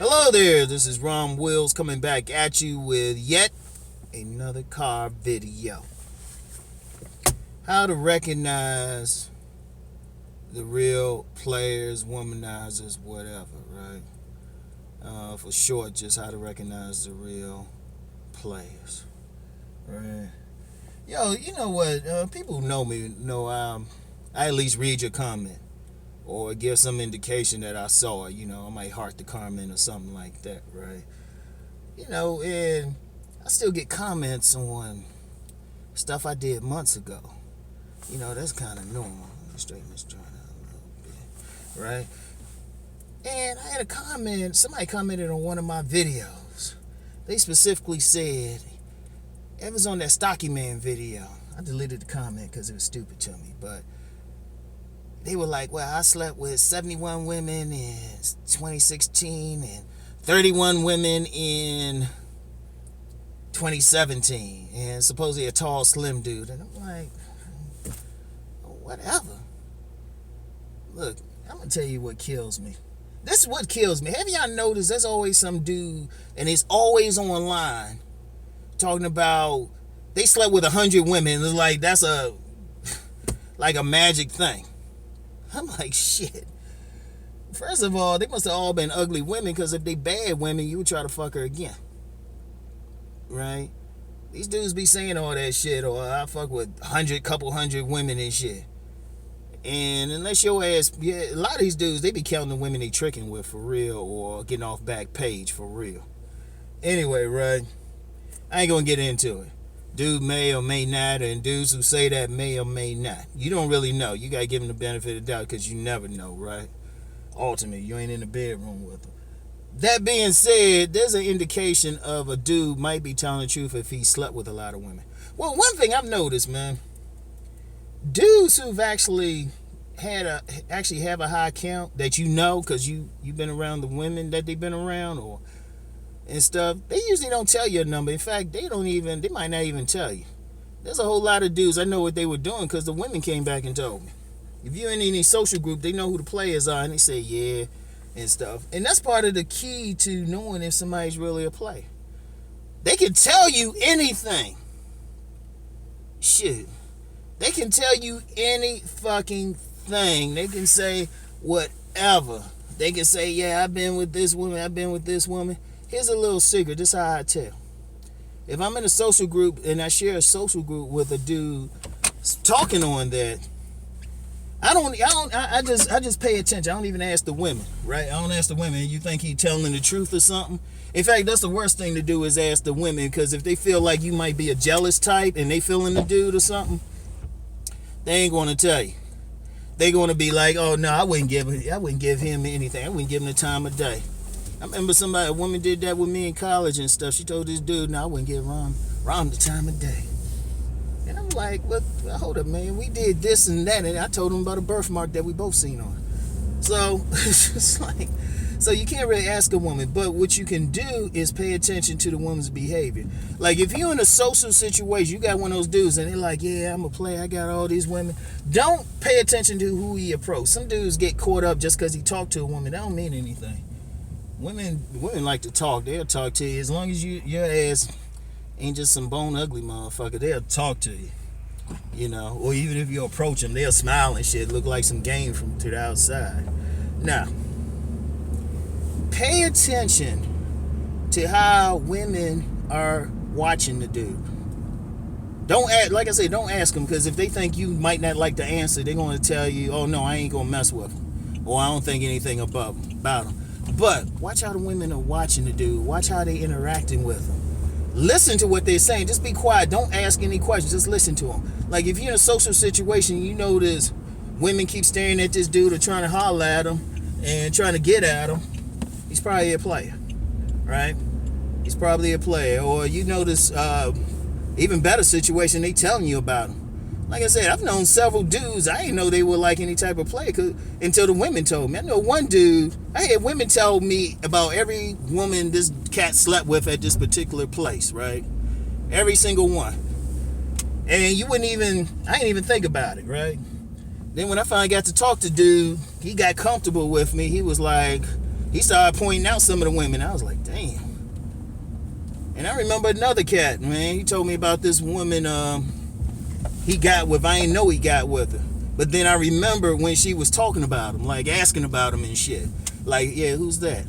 Hello there, this is Rom Wills coming back at you with yet another car video. How to recognize the real players, womanizers, whatever, right? For short, just how to recognize the real players, right? Yo, you know what? People who know me know I at least read your comment or give some indication that I saw it. I might heart the comment or something like that, right? And I still get comments on stuff I did months ago. That's kind of normal. Let me straighten this joint out a little bit, right? And I had a comment, somebody commented on one of my videos. They specifically said, it was on that Stocky Man video. I deleted the comment because it was stupid to me, but they were like, well, I slept with 71 women in 2016 and 31 women in 2017, and supposedly a tall, slim dude. And I'm like, whatever. Look, I'm going to tell you what kills me. This is what kills me. Have y'all noticed there's always some dude, and it's always online, talking about they slept with 100 women. It's like that's like a magic thing. I'm like, shit. First of all, they must have all been ugly women, because if they bad women, you would try to fuck her again. Right? These dudes be saying all that shit, or I fuck with couple hundred women and shit. And unless your ass, a lot of these dudes, they be counting the women they tricking with for real, or getting off back page for real. Anyway, right? I ain't gonna get into it. Dude may or may not, and dudes who say that may or may not. You don't really know. You gotta give them the benefit of the doubt, because you never know, right? Ultimately, you ain't in the bedroom with them. That being said, there's an indication of a dude might be telling the truth if he slept with a lot of women. Well, one thing I've noticed, man, dudes who've actually have a high count that because you've been around the women that they've been around or and stuff, they usually don't tell you a number. In fact, they might not even tell you. There's a whole lot of dudes, I know what they were doing, because the women came back and told me. If you're in any social group, they know who the players are, and they say yeah and stuff. And that's part of the key to knowing if somebody's really a player. They can tell you anything. Shit. They can tell you any fucking thing. They can say whatever. They can say, yeah, I've been with this woman, I've been with this woman. Here's a little secret. This is how I tell. If I'm in a social group and I share a social group with a dude talking on that, I just pay attention. I don't even ask the women, right? I don't ask the women, you think he telling the truth or something? In fact, that's the worst thing to do, is ask the women, because if they feel like you might be a jealous type and they feeling the dude or something, they ain't going to tell you. They going to be like, oh no, I wouldn't give him anything. I wouldn't give him the time of day. I remember a woman did that with me in college and stuff. She told this dude, no, I wouldn't give Rom the time of day. And I'm like, well, hold up, man. We did this and that, and I told him about a birthmark that we both seen on. So it's like, so you can't really ask a woman, but what you can do is pay attention to the woman's behavior. Like if you're in a social situation, you got one of those dudes and they're like, yeah, I'm a player, I got all these women. Don't pay attention to who he approached. Some dudes get caught up just because he talked to a woman. That don't mean anything. Women like to talk. They'll talk to you as long as your ass ain't just some bone ugly motherfucker. They'll talk to you, Or even if you approach them, they'll smile and shit, look like some game from to the outside. Now, pay attention to how women are watching the dude. Don't ask them, because if they think you might not like the answer, they're going to tell you, oh no, I ain't going to mess with him, or I don't think anything about him. But watch how the women are watching the dude. Watch how they interacting with him. Listen to what they're saying. Just be quiet. Don't ask any questions. Just listen to them. Like if you're in a social situation, you notice women keep staring at this dude or trying to holler at him and trying to get at him, he's probably a player, right? He's probably a player. Or you notice even better situation, they telling you about him. Like I said, I've known several dudes, I didn't know they were like any type of player until the women told me. I know one dude, I had women tell me about every woman this cat slept with at this particular place, right? Every single one. And I didn't even think about it, right? Then when I finally got to talk to dude, he got comfortable with me. He he started pointing out some of the women. I was like, damn. And I remember another cat, man. He told me about this woman he got with. I ain't know he got with her. But then I remember when she was talking about him, like asking about him and shit. Like, yeah, who's that?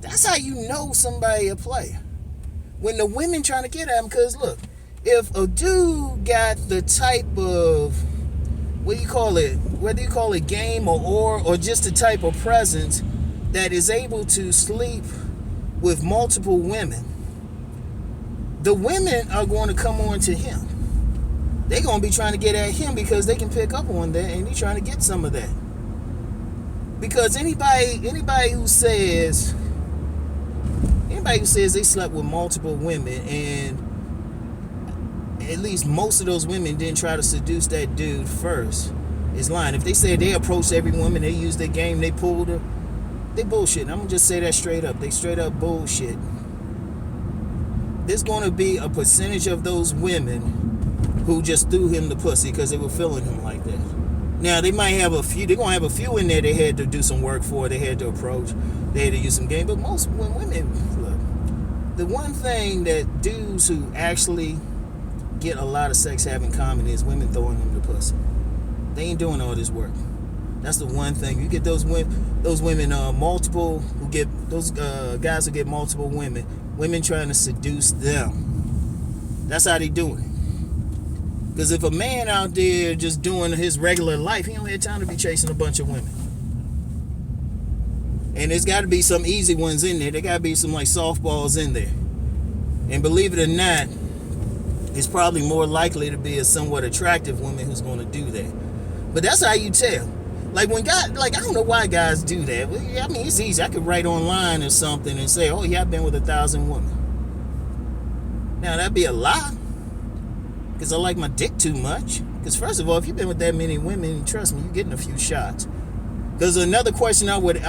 That's how you know somebody a player. When the women trying to get at him, because look, if a dude got the type of, what do you call it? Whether you call it game or just the type of presence that is able to sleep with multiple women, the women are going to come on to him. They're going to be trying to get at him because they can pick up on that, and he's trying to get some of that. Because anybody who says they slept with multiple women, and at least most of those women didn't try to seduce that dude first, is lying. If they say they approached every woman, they used their game, they pulled her, they bullshit. I'm gonna just say that straight up. They straight up bullshit. There's gonna be a percentage of those women who just threw him the pussy because they were feeling him like that. Now they might have a few. They're gonna have a few in there they had to do some work for. They had to approach. They had to use some game. But most women, look, the one thing that dudes who actually get a lot of sex have in common is women throwing them the pussy. They ain't doing all this work. That's the one thing. You get those women multiple who get those guys who get multiple women trying to seduce them. That's how they doing it. Because if a man out there just doing his regular life, he don't have time to be chasing a bunch of women. And there's got to be some easy ones in there. There got to be some like softballs in there. And believe it or not, it's probably more likely to be a somewhat attractive woman who's going to do that. But that's how you tell. Like when guys, like I don't know why guys do that. I mean, it's easy. I could write online or something and say, "Oh yeah, I've been with 1,000 women." Now that'd be a lie. Because I like my dick too much. Because first of all, if you've been with that many women, trust me, you're getting a few shots. Because another question I would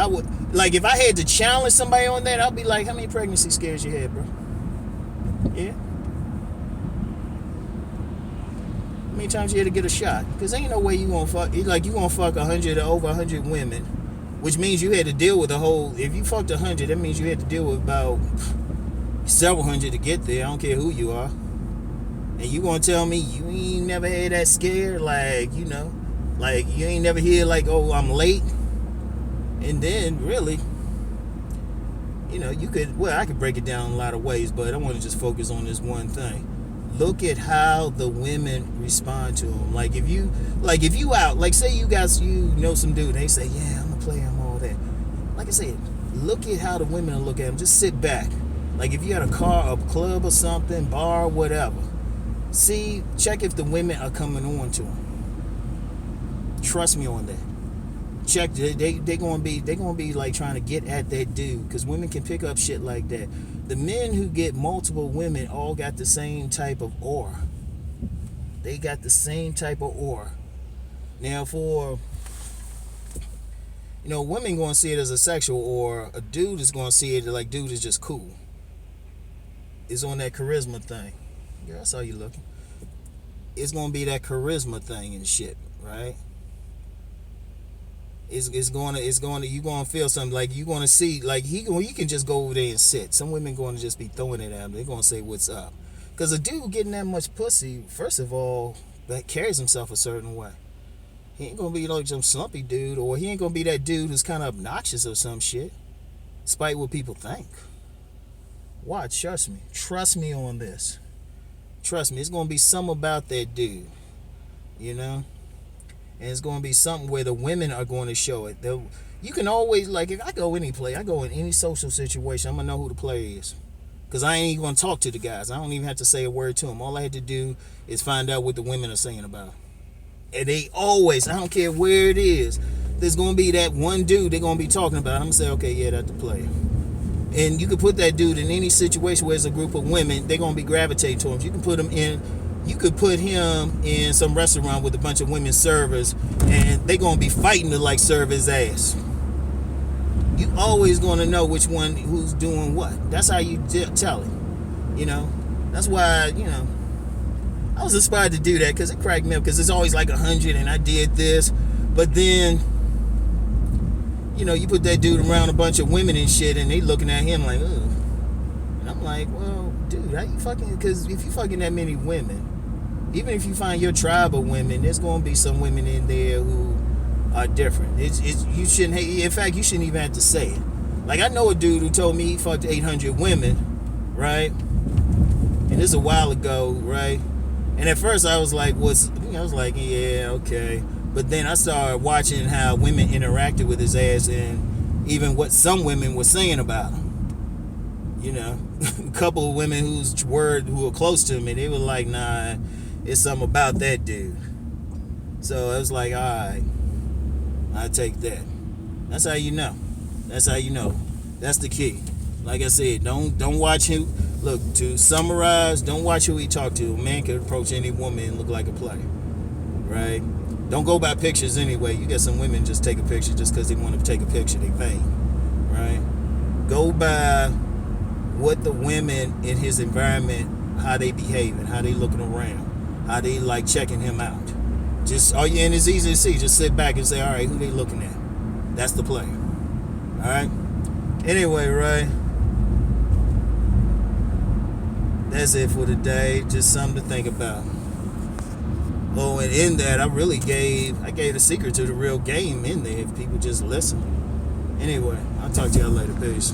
like, if I had to challenge somebody on that, I'd be like, how many pregnancy scares you had, bro? Yeah. How many times you had to get a shot? Because ain't no way you gonna fuck. Like you gonna fuck 100 or over 100 women, which means you had to deal with a whole. If you fucked 100, that means you had to deal with about several hundred to get there. I don't care who you are. And you gonna tell me you ain't never had that scare, like, you know, like you ain't never hear like, oh, I'm late. And then really, you know, you could, well, I could break it down a lot of ways, but I want to just focus on this one thing. Look at how the women respond to them. Like if you out, like say you guys, you know some dude, they say, yeah, I'm a player, I'm all that. Like I said, look at how the women look at them. Just sit back. Like if you had a car, a club or something, bar, whatever. See, check if the women are coming on to him. Trust me on that. Check, they gonna be like trying to get at that dude, because women can pick up shit like that. The men who get multiple women all got the same type of aura. They got the same type of aura. Now for, you know, women gonna see it as a sexual aura. A dude is gonna see it like dude is just cool. It's on that charisma thing. Yeah, that's how you looking. It's gonna be that charisma thing and shit, right? It's gonna you gonna feel something, like you gonna see, like he can just go over there and sit. Some women gonna just be throwing it at him. They're gonna say what's up, because a dude getting that much pussy, first of all, that carries himself a certain way. He ain't gonna be like some slumpy dude, or he ain't gonna be that dude who's kind of obnoxious or some shit, despite what people think. Watch, trust me on this. Trust me, it's going to be something about that dude, you know? And it's going to be something where the women are going to show it. You can always, like, if I go any play, I go in any social situation, I'm going to know who the player is. Because I ain't even going to talk to the guys. I don't even have to say a word to them. All I had to do is find out what the women are saying about them. And they always, I don't care where it is, there's going to be that one dude they're going to be talking about. I'm going to say, okay, yeah, that's the player. And you can put that dude in any situation where it's a group of women, they're gonna be gravitating to him. You could put him in some restaurant with a bunch of women servers, and they're gonna be fighting to like serve his ass. You always gonna know which one who's doing what. That's how you tell it. You know, that's why, you know, I was inspired to do that because it cracked me up, because it's always like 100 and I did this, but then you put that dude around a bunch of women and shit, and they looking at him like, ugh. And I'm like, well, dude, how you fucking? Because if you fucking that many women, even if you find your tribe of women, there's gonna be some women in there who are different. You shouldn't. In fact, you shouldn't even have to say it. Like, I know a dude who told me he fucked 800 women, right? And this is a while ago, right? And at first I was like, yeah, okay. But then I started watching how women interacted with his ass, and even what some women were saying about him. A couple of women who were close to me, they were like, nah, it's something about that dude. So I was like, all right, I take that. That's how you know. That's how you know. That's the key. Like I said, don't watch him. Look, to summarize, don't watch who he talked to. A man can approach any woman and look like a player, right? Don't go by pictures anyway. You get some women just take a picture just because they want to take a picture. They vain, right? Go by what the women in his environment, how they behaving, how they looking around, how they like checking him out. And it's easy to see. Just sit back and say, all right, who they looking at? That's the player. All right. Anyway, right. That's it for today. Just something to think about. Oh, and in that, I gave the secret to the real game in there if people just listen. Anyway, I'll talk to y'all later. Peace.